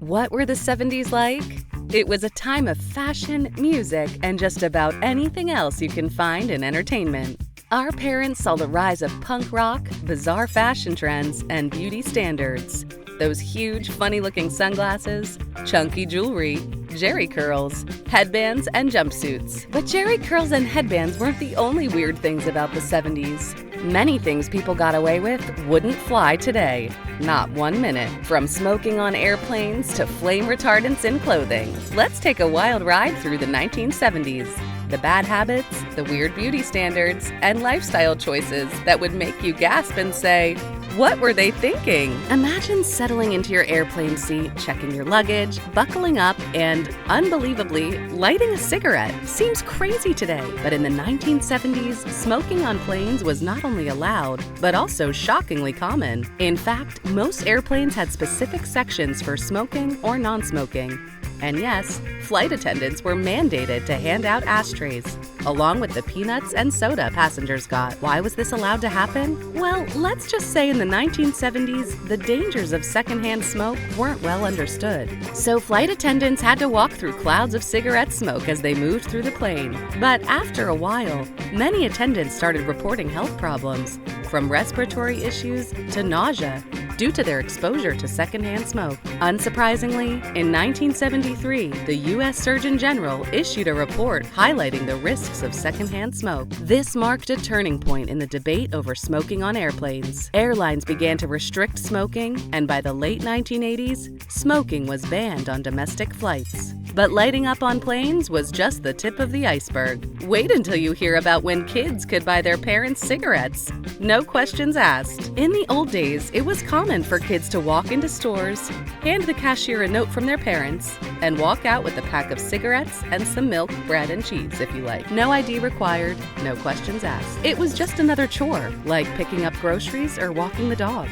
What were the 70s like? It was a time of fashion, music, and just about anything else you can find in entertainment. Our parents saw the rise of punk rock, bizarre fashion trends, and beauty standards. Those huge, funny-looking sunglasses, chunky jewelry, jerry curls, headbands, and jumpsuits. But jerry curls and headbands weren't the only weird things about the 70s. Many things people got away with wouldn't fly today. Not 1 minute. From smoking on airplanes to flame retardants in clothing. Let's take a wild ride through the 1970s. The bad habits, the weird beauty standards, and lifestyle choices that would make you gasp and say, what were they thinking? Imagine settling into your airplane seat, checking your luggage, buckling up, and, unbelievably, lighting a cigarette. Seems crazy today, but in the 1970s, smoking on planes was not only allowed, but also shockingly common. In fact, most airplanes had specific sections for smoking or non-smoking. And yes, flight attendants were mandated to hand out ashtrays, along with the peanuts and soda passengers got. Why was this allowed to happen? Well, let's just say in the 1970s, the dangers of secondhand smoke weren't well understood. So flight attendants had to walk through clouds of cigarette smoke as they moved through the plane. But after a while, many attendants started reporting health problems, from respiratory issues to nausea, due to their exposure to secondhand smoke. Unsurprisingly, in 1973, the U.S. Surgeon General issued a report highlighting the risks of secondhand smoke. This marked a turning point in the debate over smoking on airplanes. Airlines began to restrict smoking, and by the late 1980s, smoking was banned on domestic flights. But lighting up on planes was just the tip of the iceberg. Wait until you hear about when kids could buy their parents cigarettes. No questions asked. In the old days, it was common for kids to walk into stores, hand the cashier a note from their parents, and walk out with a pack of cigarettes and some milk, bread, and cheese if you like. No ID required, no questions asked. It was just another chore, like picking up groceries or walking the dog.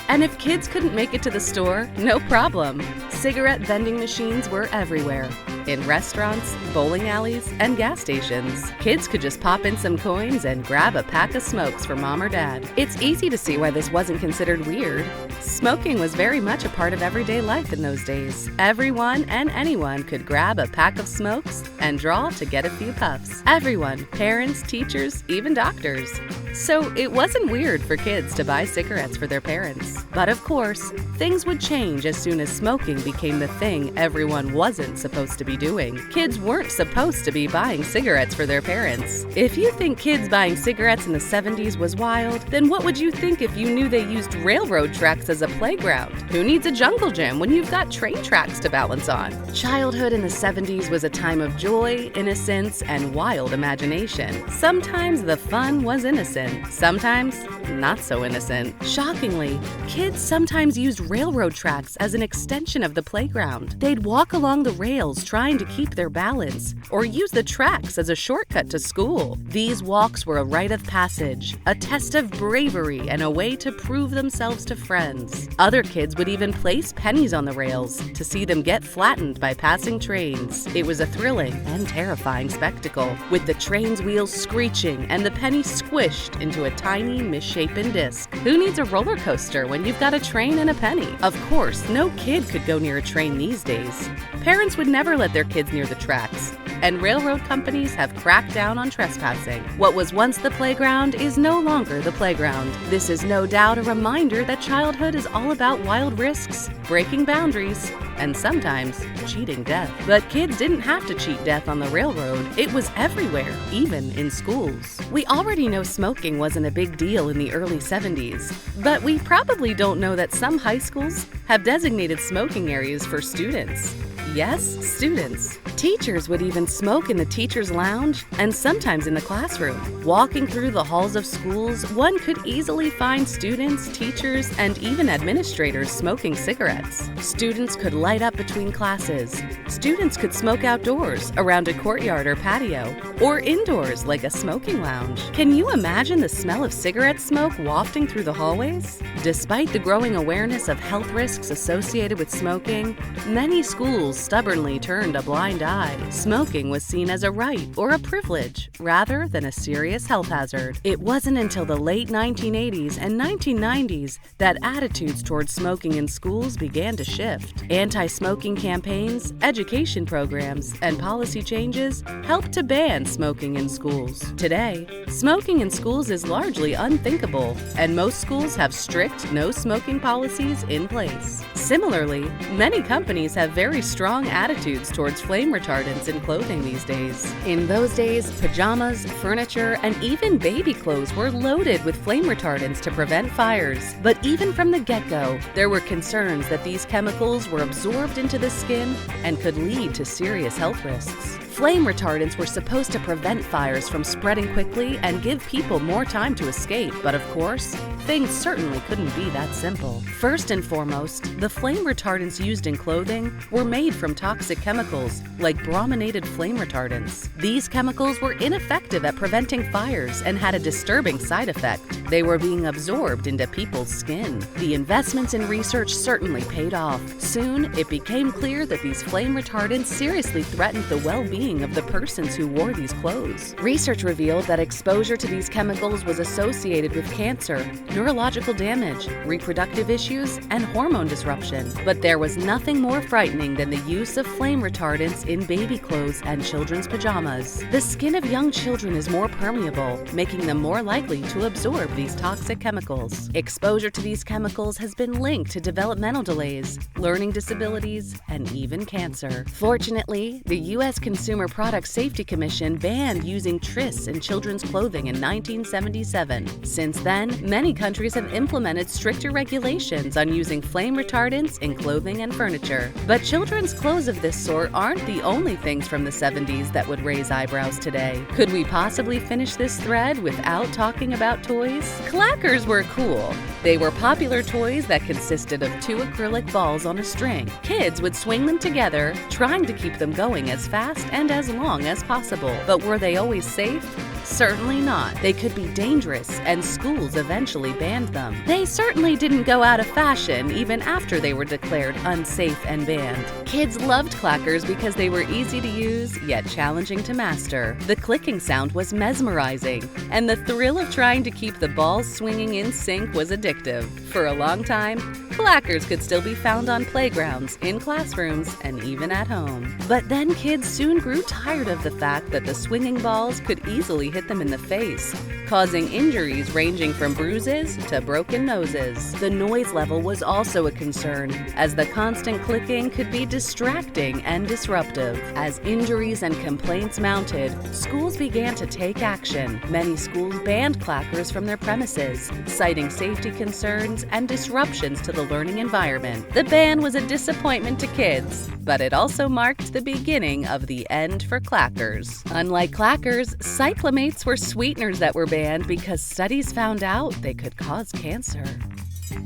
And if kids couldn't make it to the store, no problem. Cigarette vending machines were everywhere. In restaurants, bowling alleys, and gas stations. Kids could just pop in some coins and grab a pack of smokes for mom or dad. It's easy to see why this wasn't considered weird. Smoking was very much a part of everyday life in those days. Everyone and anyone could grab a pack of smokes and draw to get a few puffs. Everyone, parents, teachers, even doctors. So it wasn't weird for kids to buy cigarettes for their parents. But of course, things would change as soon as smoking became the thing everyone wasn't supposed to be doing. Kids weren't supposed to be buying cigarettes for their parents. If you think kids buying cigarettes in the 70s was wild, then what would you think if you knew they used railroad tracks as a playground? Who needs a jungle gym when you've got train tracks to balance on? Childhood in the 70s was a time of joy, innocence, and wild imagination. Sometimes the fun was innocent, sometimes not so innocent. Shockingly, kids sometimes used railroad tracks as an extension of the playground. They'd walk along the rails trying to keep their balance, or use the tracks as a shortcut to school. These walks were a rite of passage, a test of bravery, and a way to prove themselves to friends. Other kids would even place pennies on the rails to see them get flattened by passing trains. It was a thrilling and terrifying spectacle, with the train's wheels screeching and the penny squished into a tiny, misshapen disc. Who needs a roller coaster when you've got a train and a penny? Of course, no kid could go near a train these days. Parents would never let their kids near the tracks, and railroad companies have cracked down on trespassing. What was once the playground is no longer the playground. This is no doubt a reminder that childhood is all about wild risks, breaking boundaries, and sometimes cheating death. But kids didn't have to cheat death on the railroad. It was everywhere, even in schools. We already know smoking wasn't a big deal in the early 70s, but we probably don't know that some high schools have designated smoking areas for students. Yes, students. Teachers would even smoke in the teacher's lounge and sometimes in the classroom. Walking through the halls of schools, one could easily find students, teachers, and even administrators smoking cigarettes. Students could light up between classes. Students could smoke outdoors, around a courtyard or patio, or indoors like a smoking lounge. Can you imagine the smell of cigarette smoke wafting through the hallways? Despite the growing awareness of health risks associated with smoking, many schools stubbornly turned a blind eye. Smoking was seen as a right or a privilege rather than a serious health hazard. It wasn't until the late 1980s and 1990s that attitudes towards smoking in schools began to shift. Anti-smoking campaigns, education programs, and policy changes helped to ban smoking in schools. Today, smoking in schools is largely unthinkable, and most schools have strict no-smoking policies in place. Similarly, many companies have very strong attitudes towards flame retardants in clothing these days. In those days, pajamas, furniture, and even baby clothes were loaded with flame retardants to prevent fires. But even from the get-go, there were concerns that these chemicals were absorbed into the skin and could lead to serious health risks. Flame retardants were supposed to prevent fires from spreading quickly and give people more time to escape, but of course, things certainly couldn't be that simple. First and foremost, the flame retardants used in clothing were made from toxic chemicals like brominated flame retardants. These chemicals were ineffective at preventing fires and had a disturbing side effect. They were being absorbed into people's skin. The investments in research certainly paid off. Soon, it became clear that these flame retardants seriously threatened the well-being of the persons who wore these clothes. Research revealed that exposure to these chemicals was associated with cancer, neurological damage, reproductive issues, and hormone disruption. But there was nothing more frightening than the use of flame retardants in baby clothes and children's pajamas. The skin of young children is more permeable, making them more likely to absorb these toxic chemicals. Exposure to these chemicals has been linked to developmental delays, learning disabilities, and even cancer. Fortunately, the U.S. Consumer Product Safety Commission banned using tris in children's clothing in 1977. Since then, many countries have implemented stricter regulations on using flame retardants in clothing and furniture. But children's clothes of this sort aren't the only things from the 70s that would raise eyebrows today. Could we possibly finish this thread without talking about toys? Clackers were cool. They were popular toys that consisted of 2 acrylic balls on a string. Kids would swing them together, trying to keep them going as fast and as long as possible. But were they always safe? Certainly not. They could be dangerous, and schools eventually banned them. They certainly didn't go out of fashion even after they were declared unsafe and banned. Kids loved clackers because they were easy to use, yet challenging to master. The clicking sound was mesmerizing, and the thrill of trying to keep the balls swinging in sync was addictive. For a long time, clackers could still be found on playgrounds, in classrooms, and even at home. But then kids soon grew tired of the fact that the swinging balls could easily hit them in the face, causing injuries ranging from bruises to broken noses. The noise level was also a concern, as the constant clicking could be distracting and disruptive. As injuries and complaints mounted, schools began to take action. Many schools banned clackers from their premises, citing safety concerns and disruptions to the learning environment. The ban was a disappointment to kids, but it also marked the beginning of the end for clackers. Unlike clackers, cyclamates were sweeteners that were banned because studies found out they could cause cancer.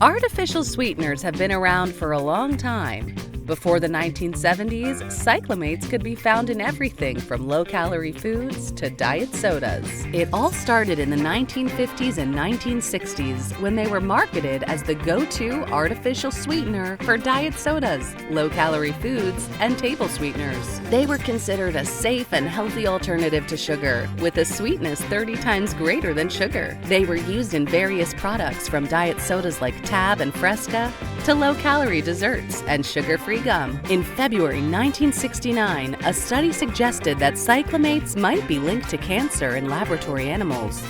Artificial sweeteners have been around for a long time. Before the 1970s, cyclamates could be found in everything from low-calorie foods to diet sodas. It all started in the 1950s and 1960s when they were marketed as the go-to artificial sweetener for diet sodas, low-calorie foods, and table sweeteners. They were considered a safe and healthy alternative to sugar, with a sweetness 30 times greater than sugar. They were used in various products from diet sodas like Tab and Fresca to low-calorie desserts and sugar-free gum. In February 1969, a study suggested that cyclamates might be linked to cancer in laboratory animals.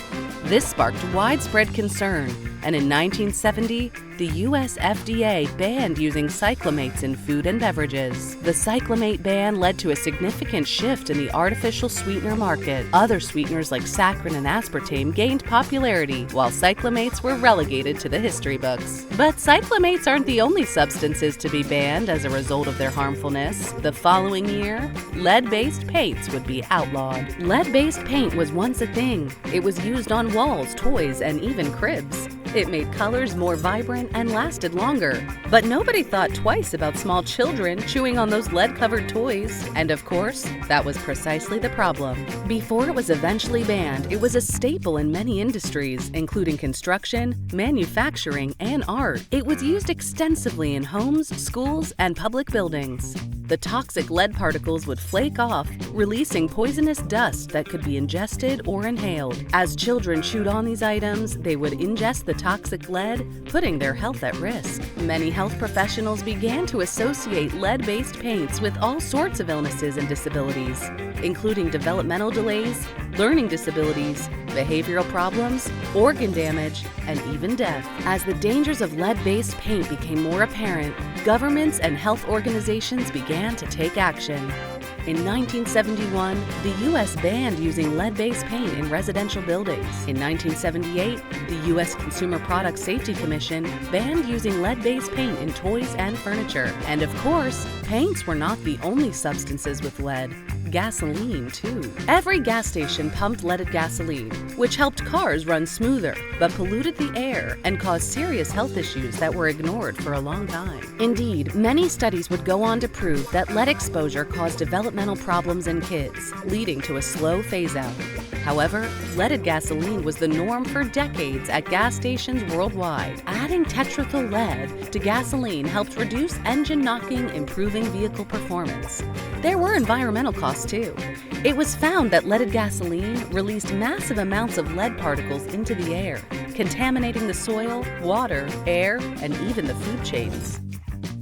This sparked widespread concern, and in 1970, the U.S. FDA banned using cyclamates in food and beverages. The cyclamate ban led to a significant shift in the artificial sweetener market. Other sweeteners like saccharin and aspartame gained popularity, while cyclamates were relegated to the history books. But cyclamates aren't the only substances to be banned as a result of their harmfulness. The following year, lead-based paints would be outlawed. Lead-based paint was once a thing. It was used on walls, toys, and even cribs. It made colors more vibrant and lasted longer. But nobody thought twice about small children chewing on those lead-covered toys. And of course, that was precisely the problem. Before it was eventually banned, it was a staple in many industries, including construction, manufacturing, and art. It was used extensively in homes, schools, and public buildings. The toxic lead particles would flake off, releasing poisonous dust that could be ingested or inhaled. As children chewed on these items, they would ingest the toxic lead, putting their health at risk. Many health professionals began to associate lead-based paints with all sorts of illnesses and disabilities, including developmental delays, learning disabilities, behavioral problems, organ damage, and even death. As the dangers of lead-based paint became more apparent, governments and health organizations began to take action. In 1971, the U.S. banned using lead-based paint in residential buildings. In 1978, the U.S. Consumer Product Safety Commission banned using lead-based paint in toys and furniture. And of course, paints were not the only substances with lead. Gasoline, too. Every gas station pumped leaded gasoline, which helped cars run smoother, but polluted the air and caused serious health issues that were ignored for a long time. Indeed, many studies would go on to prove that lead exposure caused developmental problems in kids, leading to a slow phase-out. However, leaded gasoline was the norm for decades at gas stations worldwide. Adding tetrathyl lead to gasoline helped reduce engine knocking, improving vehicle performance. There were environmental costs too. It was found that leaded gasoline released massive amounts of lead particles into the air, contaminating the soil, water, air, and even the food chains.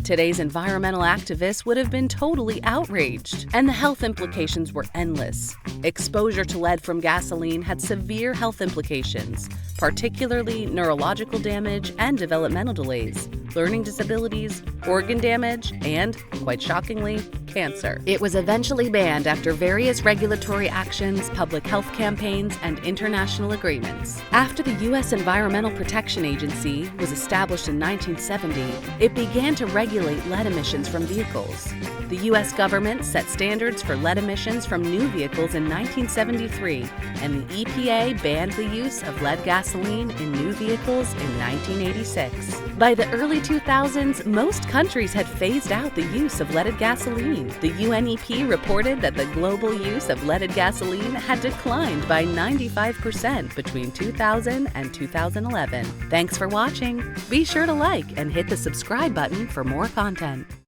Today's environmental activists would have been totally outraged, and the health implications were endless. Exposure to lead from gasoline had severe health implications, particularly neurological damage and developmental delays, learning disabilities, organ damage, and, quite shockingly, cancer. It was eventually banned after various regulatory actions, public health campaigns, and international agreements. After the U.S. Environmental Protection Agency was established in 1970, it began to regulate lead emissions from vehicles. The U.S. government set standards for lead emissions from new vehicles in 1973, and the EPA banned the use of lead gasoline in new vehicles in 1986. By the early 2000s, most countries had phased out the use of leaded gasoline. The UNEP reported that the global use of leaded gasoline had declined by 95% between 2000 and 2011. Thanks for watching. Be sure to like and hit the subscribe button for more content.